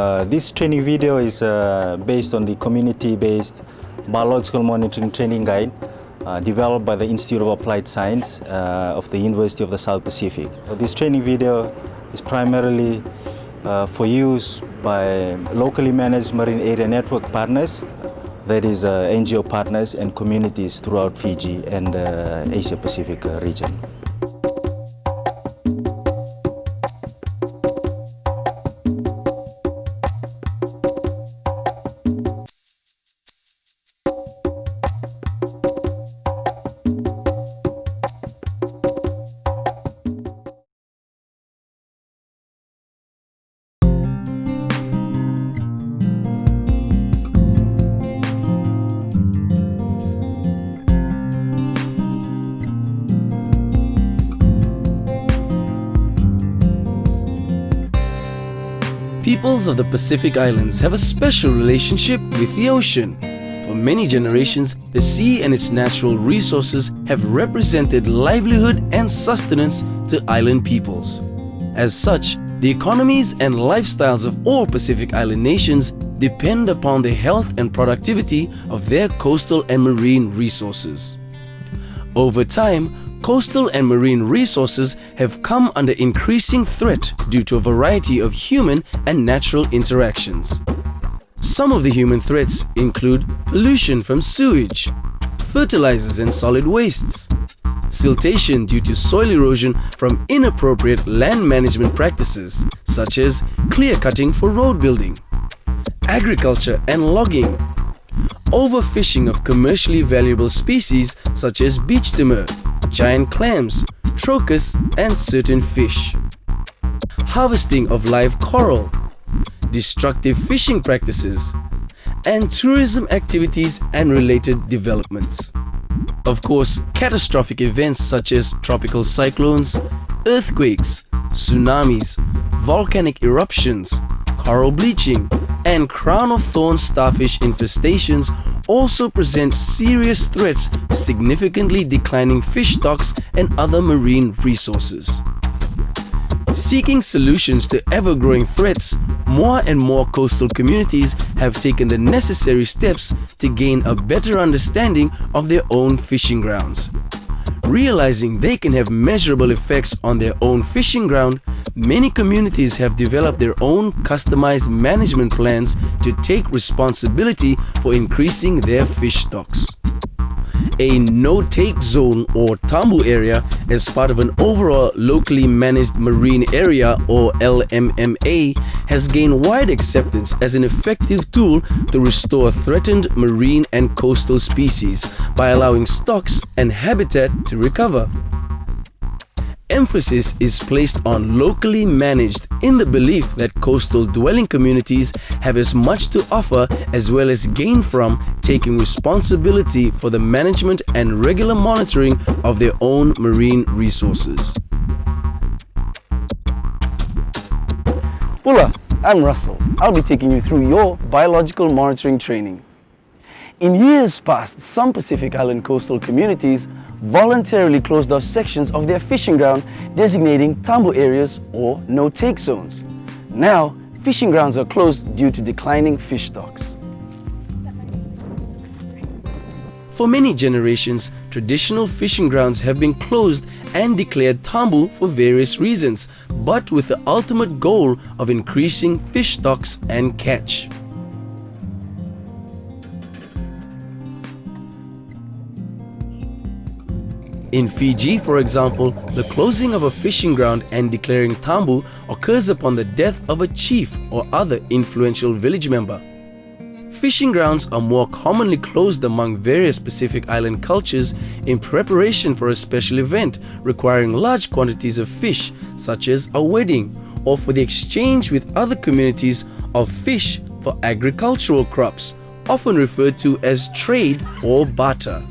This training video is based on the community-based biological monitoring training guide developed by the Institute of Applied Science of the University of the South Pacific. This training video is primarily for use by locally managed marine area network partners, that is NGO partners and communities throughout Fiji and Asia Pacific region. Peoples of the Pacific Islands have a special relationship with the ocean. For many generations, the sea and its natural resources have represented livelihood and sustenance to island peoples. As such, the economies and lifestyles of all Pacific Island nations depend upon the health and productivity of their coastal and marine resources. Over time, coastal and marine resources have come under increasing threat due to a variety of human and natural interactions. Some of the human threats include pollution from sewage, fertilizers and solid wastes, siltation due to soil erosion from inappropriate land management practices such as clear cutting for road building, agriculture and logging, overfishing of commercially valuable species such as beach timber, giant clams, trochus and certain fish, harvesting of live coral, destructive fishing practices, and tourism activities and related developments. Of course, catastrophic events such as tropical cyclones, earthquakes, tsunamis, volcanic eruptions, coral bleaching, and crown-of-thorns starfish infestations also present serious threats to significantly declining fish stocks and other marine resources. Seeking solutions to ever-growing threats, more and more coastal communities have taken the necessary steps to gain a better understanding of their own fishing grounds. Realizing they can have measurable effects on their own fishing ground, many communities have developed their own customized management plans to take responsibility for increasing their fish stocks. A no-take zone or TABU area as part of an overall locally managed marine area or FLMMA has gained wide acceptance as an effective tool to restore threatened marine and coastal species by allowing stocks and habitat to recover. Emphasis is placed on locally managed in the belief that coastal dwelling communities have as much to offer as well as gain from taking responsibility for the management and regular monitoring of their own marine resources. Hola, I'm Russell. I'll be taking you through your biological monitoring training. In years past, some Pacific Island coastal communities voluntarily closed off sections of their fishing ground, designating TABU areas or no-take zones. Now, fishing grounds are closed due to declining fish stocks. For many generations, traditional fishing grounds have been closed and declared TABU for various reasons, but with the ultimate goal of increasing fish stocks and catch. In Fiji, for example, the closing of a fishing ground and declaring TABU occurs upon the death of a chief or other influential village member. Fishing grounds are more commonly closed among various Pacific Island cultures in preparation for a special event requiring large quantities of fish, such as a wedding, or for the exchange with other communities of fish for agricultural crops, often referred to as trade or barter.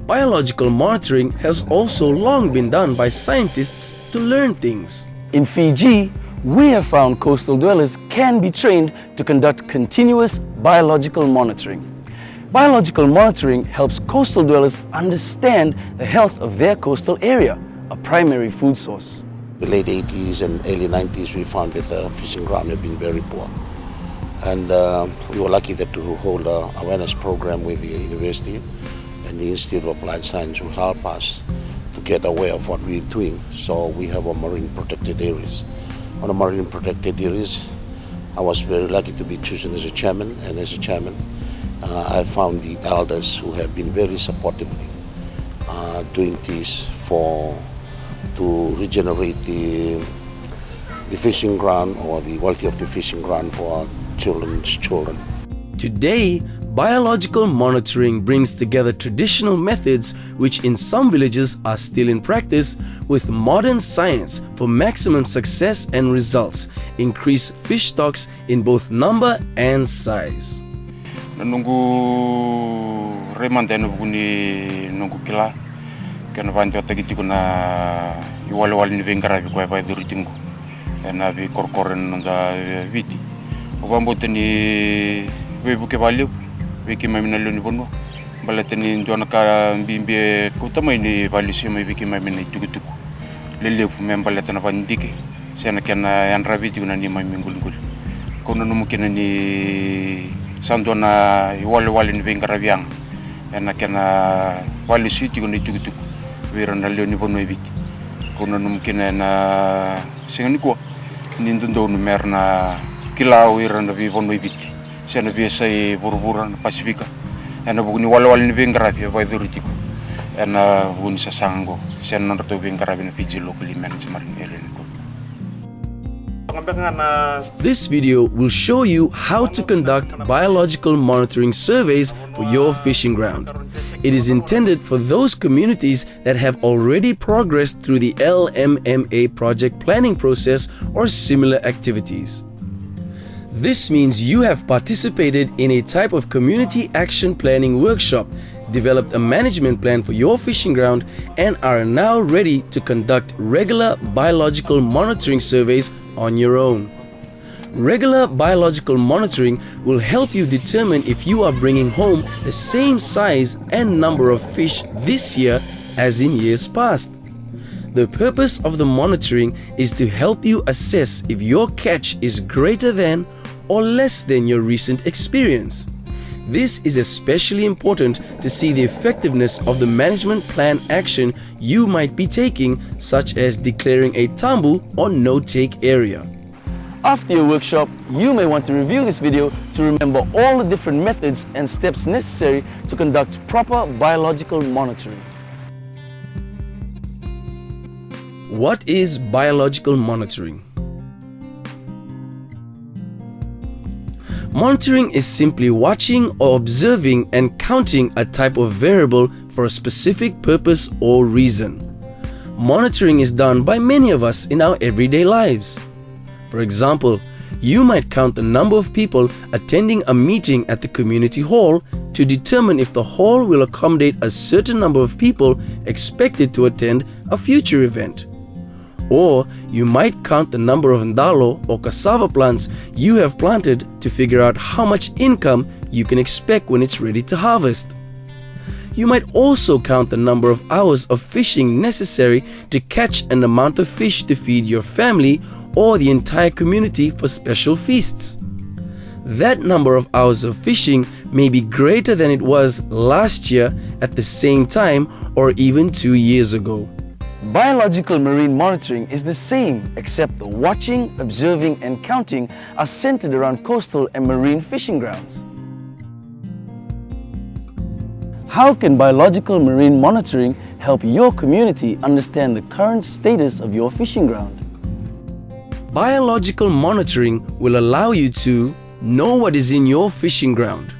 Biological monitoring has also long been done by scientists to learn things. In Fiji, we have found coastal dwellers can be trained to conduct continuous biological monitoring. Biological monitoring helps coastal dwellers understand the health of their coastal area, a primary food source. The late 80s and early 90s, we found that the fishing ground had been very poor. And we were lucky that to hold an awareness program with the university and the Institute of Applied Science will help us to get aware of what we're doing. So we have a marine protected areas. On the marine protected areas, I was very lucky to be chosen as a chairman, and as a chairman, I found the elders who have been very supportively doing this to regenerate the fishing ground or the quality of the fishing ground for our children's children. Today, biological monitoring brings together traditional methods which in some villages are still in practice with modern science for maximum success and results, increase fish stocks in both number and size. Nunggu remanda nubuni nunggu kila kana bantu tagiti kuna iwal ni vengara kwa ba duritingu na vi korkoren nza viti obambote ni webuke valeu wiki mamina loni bono balateni ndona ka mbimbe kutama ni valisi mai wiki mamina tukutuku lele membalatana vandike sena kana yanra viti kuna ni mamingulngul kono numukena ni sandona iwal ni vengara viang na kana valisi tikuni tukutuku wirana loni bono viti kono numukena na singani ko nindundo numerna kila wirana vi bono viti sena biasa buru-buru Pasifika ena buguni wal ni bengrafi ba durutiko ena buguni sasango sena ndoto bengrafi na Fiji locally managed marine area. This video will show you how to conduct biological monitoring surveys for your fishing ground. It is intended for those communities that have already progressed through the FLMMA project planning process or similar activities. This means you have participated in a type of community action planning workshop, developed a management plan for your fishing ground, and are now ready to conduct regular biological monitoring surveys on your own. Regular biological monitoring will help you determine if you are bringing home the same size and number of fish this year as in years past. The purpose of the monitoring is to help you assess if your catch is greater than or less than your recent experience. This is especially important to see the effectiveness of the management plan action you might be taking, such as declaring a TABU or no-take area. After your workshop, you may want to review this video to remember all the different methods and steps necessary to conduct proper biological monitoring. What is biological monitoring? Monitoring is simply watching or observing and counting a type of variable for a specific purpose or reason. Monitoring is done by many of us in our everyday lives. For example, you might count the number of people attending a meeting at the community hall to determine if the hall will accommodate a certain number of people expected to attend a future event. Or you might count the number of ndalo or cassava plants you have planted to figure out how much income you can expect when it's ready to harvest. You might also count the number of hours of fishing necessary to catch an amount of fish to feed your family or the entire community for special feasts. That number of hours of fishing may be greater than it was last year at the same time or even 2 years ago. Biological marine monitoring is the same, except the watching, observing and counting are centered around coastal and marine fishing grounds. How can biological marine monitoring help your community understand the current status of your fishing ground? Biological monitoring will allow you to know what is in your fishing ground,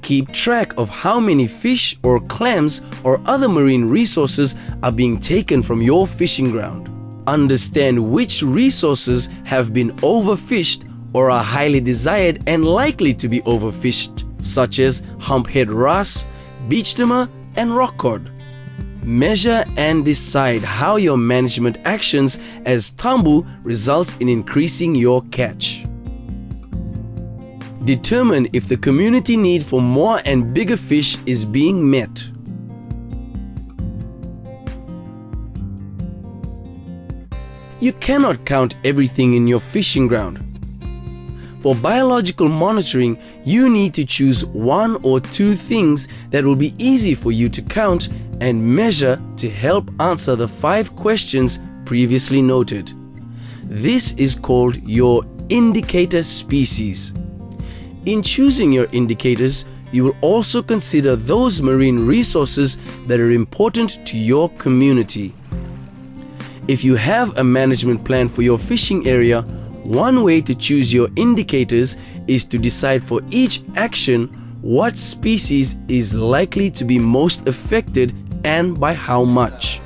keep track of how many fish or clams or other marine resources are being taken from your fishing ground, understand which resources have been overfished or are highly desired and likely to be overfished, such as humphead wrasse, beach timber and rock cod. Measure and decide how your management actions as TABU results in increasing your catch. Determine if the community need for more and bigger fish is being met. You cannot count everything in your fishing ground. For biological monitoring, you need to choose one or two things that will be easy for you to count and measure to help answer the 5 questions previously noted. This is called your indicator species. In choosing your indicators, you will also consider those marine resources that are important to your community. If you have a management plan for your fishing area, one way to choose your indicators is to decide for each action what species is likely to be most affected and by how much.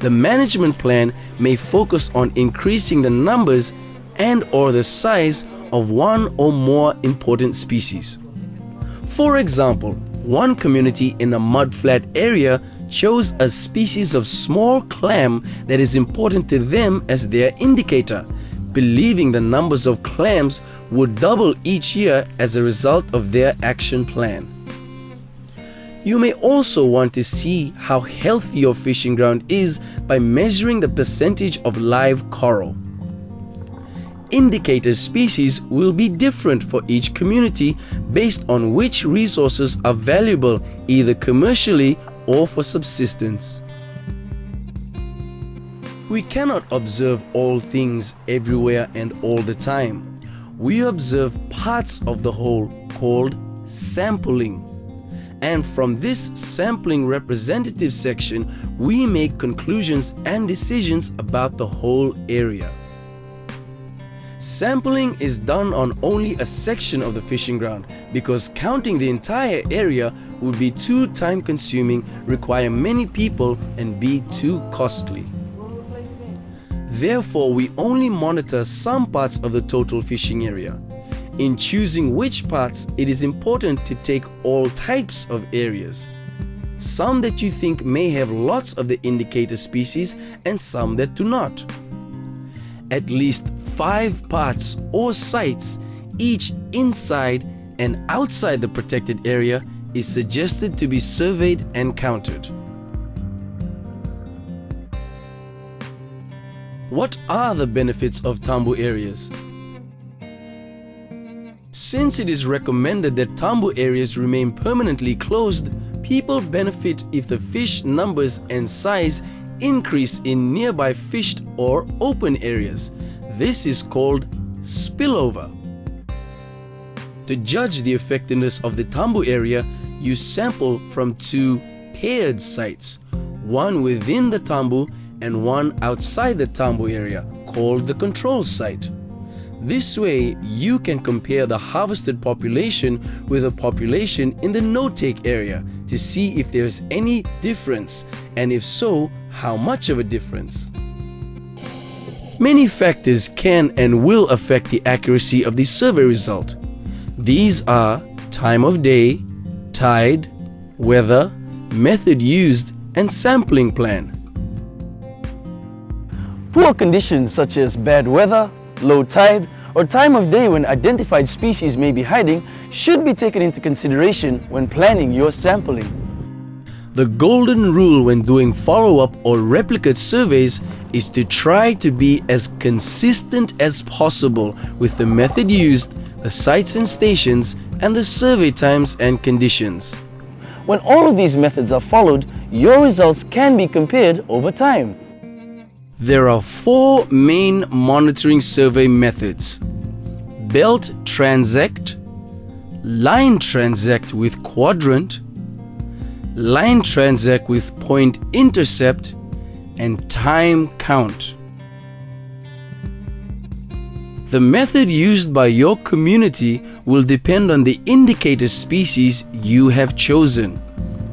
The management plan may focus on increasing the numbers and/or the size of one or more important species. For example, one community in a mudflat area chose a species of small clam that is important to them as their indicator, believing the numbers of clams would double each year as a result of their action plan. You may also want to see how healthy your fishing ground is by measuring the percentage of live coral. Indicator species will be different for each community based on which resources are valuable either commercially or for subsistence. We cannot observe all things everywhere and all the time. We observe parts of the whole called sampling. And from this sampling representative section, we make conclusions and decisions about the whole area. Sampling is done on only a section of the fishing ground because counting the entire area would be too time-consuming, require many people, and be too costly. Therefore, we only monitor some parts of the total fishing area. In choosing which parts, it is important to take all types of areas. Some that you think may have lots of the indicator species and some that do not. At least 5 parts or sites, each inside and outside the protected area, is suggested to be surveyed and counted. What are the benefits of TABU areas? Since it is recommended that TABU areas remain permanently closed, people benefit if the fish numbers and size increase in nearby fished or open areas. This is called spillover. To judge the effectiveness of the TABU area, you sample from 2 paired sites, one within the TABU and one outside the TABU area, called the control site. This way, you can compare the harvested population with a population in the no-take area to see if there is any difference, and if so, how much of a difference. Many factors can and will affect the accuracy of the survey result. These are time of day, tide, weather, method used, and sampling plan. Poor conditions such as bad weather, low tide, or time of day when identified species may be hiding should be taken into consideration when planning your sampling. The golden rule when doing follow-up or replicate surveys is to try to be as consistent as possible with the method used, the sites and stations, and the survey times and conditions. When all of these methods are followed, your results can be compared over time. There are 4 main monitoring survey methods: belt TRANSECT, line TRANSECT with quadrant, line TRANSECT with point intercept, and time count. The method used by your community will depend on the indicator species you have chosen.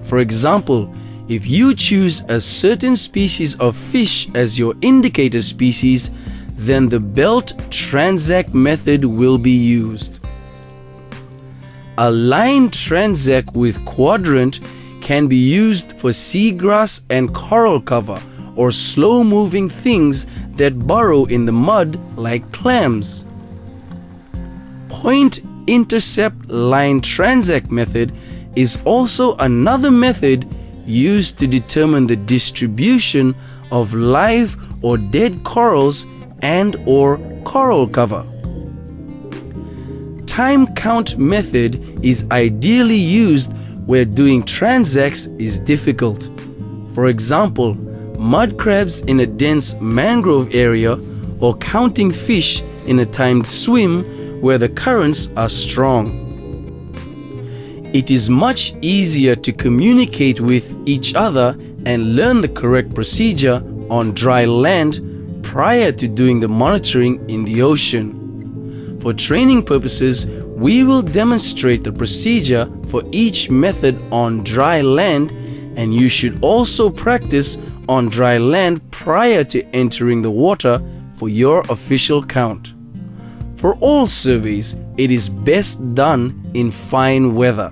For example, if you choose a certain species of fish as your indicator species, then the belt TRANSECT method will be used. A line TRANSECT with quadrant can be used for seagrass and coral cover or slow-moving things that burrow in the mud like clams. Point intercept line transect method is also another method used to determine the distribution of live or dead corals and/or coral cover. Time count method is ideally used where doing transects is difficult. For example, mud crabs in a dense mangrove area or counting fish in a timed swim where the currents are strong. It is much easier to communicate with each other and learn the correct procedure on dry land prior to doing the monitoring in the ocean. For training purposes, we will demonstrate the procedure for each method on dry land, and you should also practice on dry land prior to entering the water for your official count. For all surveys, it is best done in fine weather.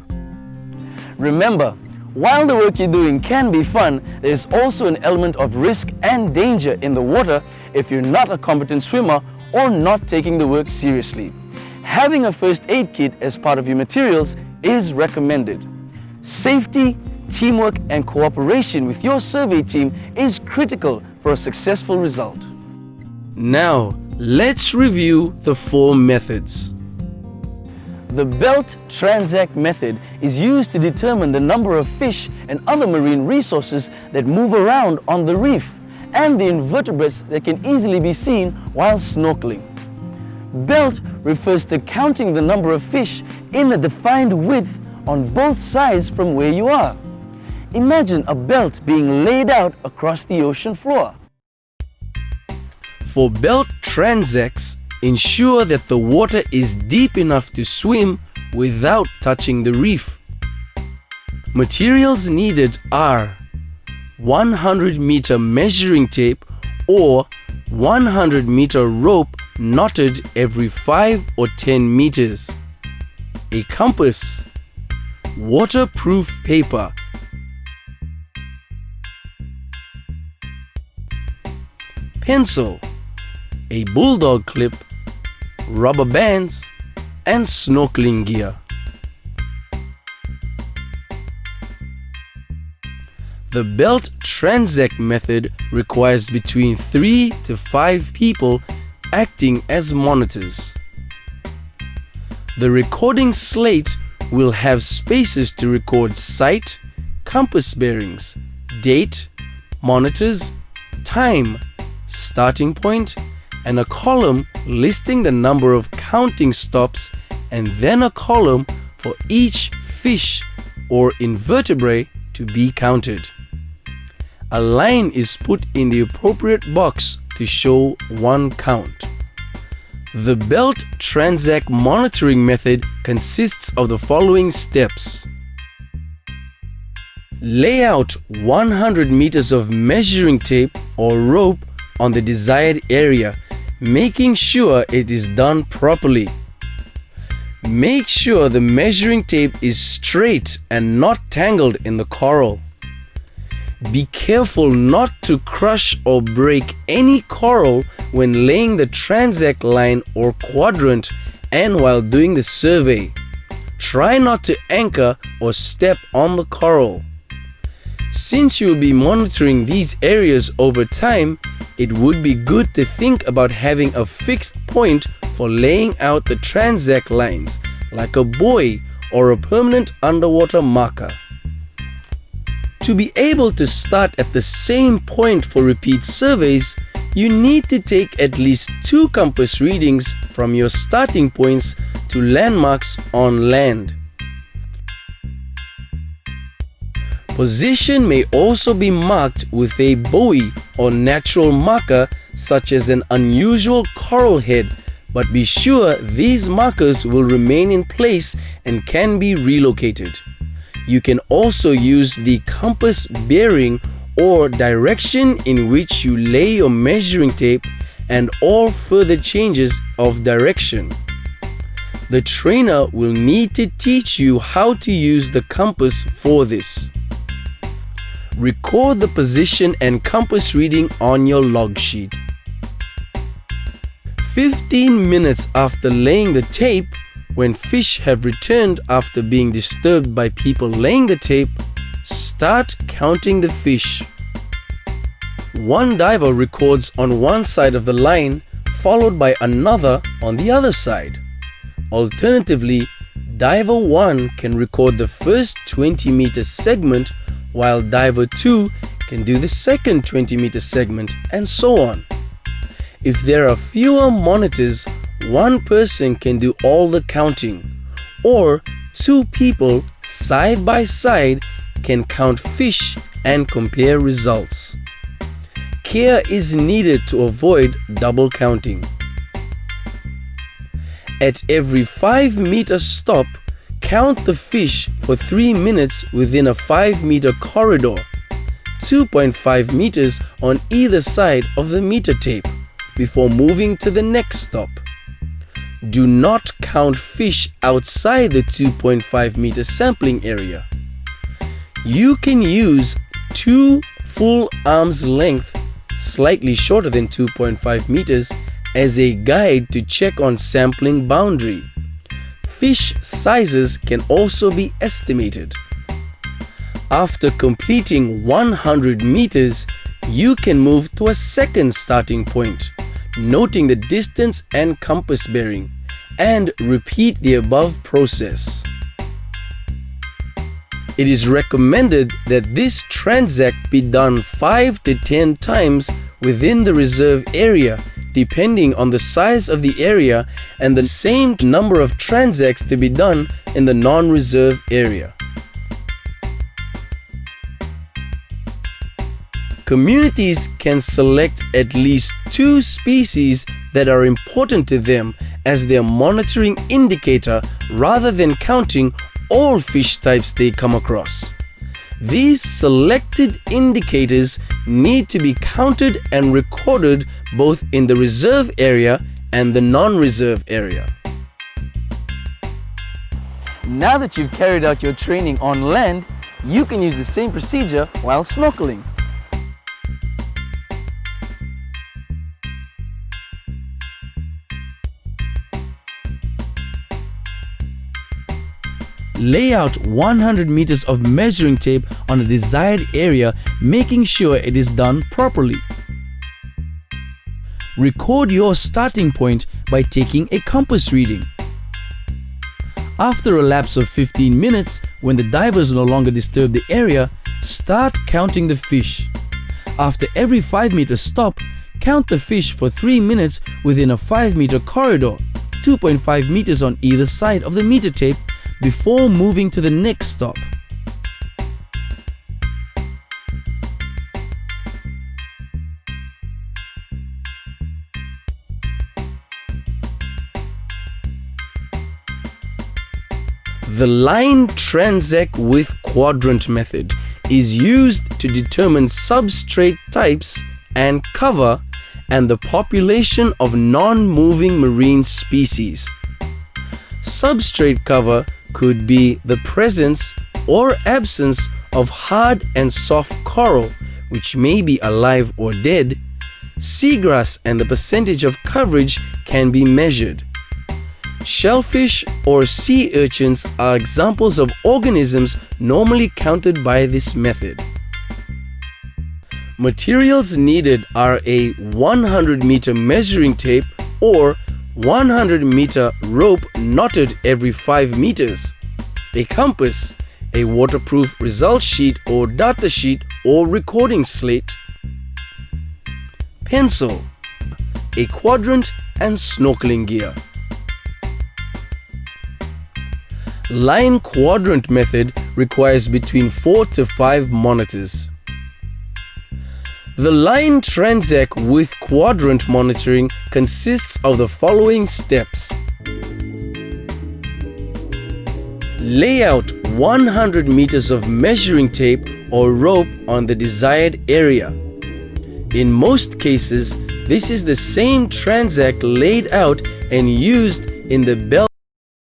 Remember, while the work you're doing can be fun, there is also an element of risk and danger in the water if you're not a competent swimmer or not taking the work seriously. Having a first aid kit as part of your materials is recommended. Safety, teamwork and cooperation with your survey team is critical for a successful result. Now, let's review the 4 methods. The belt transect method is used to determine the number of fish and other marine resources that move around on the reef and the invertebrates that can easily be seen while snorkeling. Belt refers to counting the number of fish in a defined width on both sides from where you are. Imagine a belt being laid out across the ocean floor. For belt transects, ensure that the water is deep enough to swim without touching the reef. Materials needed are 100-meter measuring tape or 100-meter rope knotted every 5 or 10 meters, a compass, waterproof paper, pencil, a Bulldog clip, rubber bands, and snorkeling gear. The belt transect method requires between 3 to 5 people acting as monitors. The recording slate will have spaces to record site, compass bearings, date, monitors, time, starting point, and a column listing the number of counting stops, and then a column for each fish or invertebrate to be counted. A line is put in the appropriate box to show one count. The belt transect monitoring method consists of the following steps. Lay out 100 meters of measuring tape or rope on the desired area, making sure it is done properly. Make sure the measuring tape is straight and not tangled in the coral. Be careful not to crush or break any coral when laying the transect line or quadrant and while doing the survey. Try not to anchor or step on the coral. Since you will be monitoring these areas over time, it would be good to think about having a fixed point for laying out the transect lines, like a buoy or a permanent underwater marker. To be able to start at the same point for repeat surveys, you need to take at least 2 compass readings from your starting points to landmarks on land. Position may also be marked with a buoy or natural marker such as an unusual coral head, but be sure these markers will remain in place and can be relocated. You can also use the compass bearing or direction in which you lay your measuring tape and all further changes of direction. The trainer will need to teach you how to use the compass for this. Record the position and compass reading on your log sheet. 15 minutes after laying the tape, when fish have returned after being disturbed by people laying the tape, start counting the fish. One diver records on one side of the line, followed by another on the other side. Alternatively, diver 1 can record the first 20-meter segment, while diver 2 can do the second 20-meter segment, and so on. If there are fewer monitors, one person can do all the counting, or 2 people side by side can count fish and compare results. Care is needed to avoid double counting. At every 5-meter stop, count the fish for 3 minutes within a 5-meter corridor, 2.5 meters on either side of the meter tape, before moving to the next stop. Do not count fish outside the 2.5 meter sampling area. You can use 2 full arms length, slightly shorter than 2.5 meters, as a guide to check on sampling boundary. Fish sizes can also be estimated. After completing 100 meters, you can move to a second starting point, noting the distance and compass bearing, and repeat the above process. It is recommended that this transect be done 5 to 10 times within the reserve area, depending on the size of the area, and the same number of transects to be done in the non-reserve area. Communities can select at least 2 species that are important to them as their monitoring indicator rather than counting all fish types they come across. These selected indicators need to be counted and recorded both in the reserve area and the non-reserve area. Now that you've carried out your training on land, you can use the same procedure while snorkeling. Lay out 100 meters of measuring tape on a desired area, making sure it is done properly. Record your starting point by taking a compass reading. After a lapse of 15 minutes, when the divers no longer disturb the area, start counting the fish. After every 5-meter stop, count the fish for 3 minutes within a 5-meter corridor, 2.5 meters on either side of the meter tape, before moving to the next stop. The line transect with quadrant method is used to determine substrate types and cover and the population of non-moving marine species. Substrate cover could be the presence or absence of hard and soft coral, which may be alive or dead. Seagrass and the percentage of coverage can be measured. Shellfish or sea urchins are examples of organisms normally counted by this method. Materials needed are a 100-meter measuring tape or 100-meter rope knotted every 5 meters, a compass, a waterproof result sheet or data sheet or recording slate, pencil, a quadrant and snorkeling gear. Line quadrant method requires between 4 to 5 monitors. The line transect with quadrant monitoring consists of the following steps. Lay out 100 meters of measuring tape or rope on the desired area. In most cases, this is the same transect laid out and used in the belt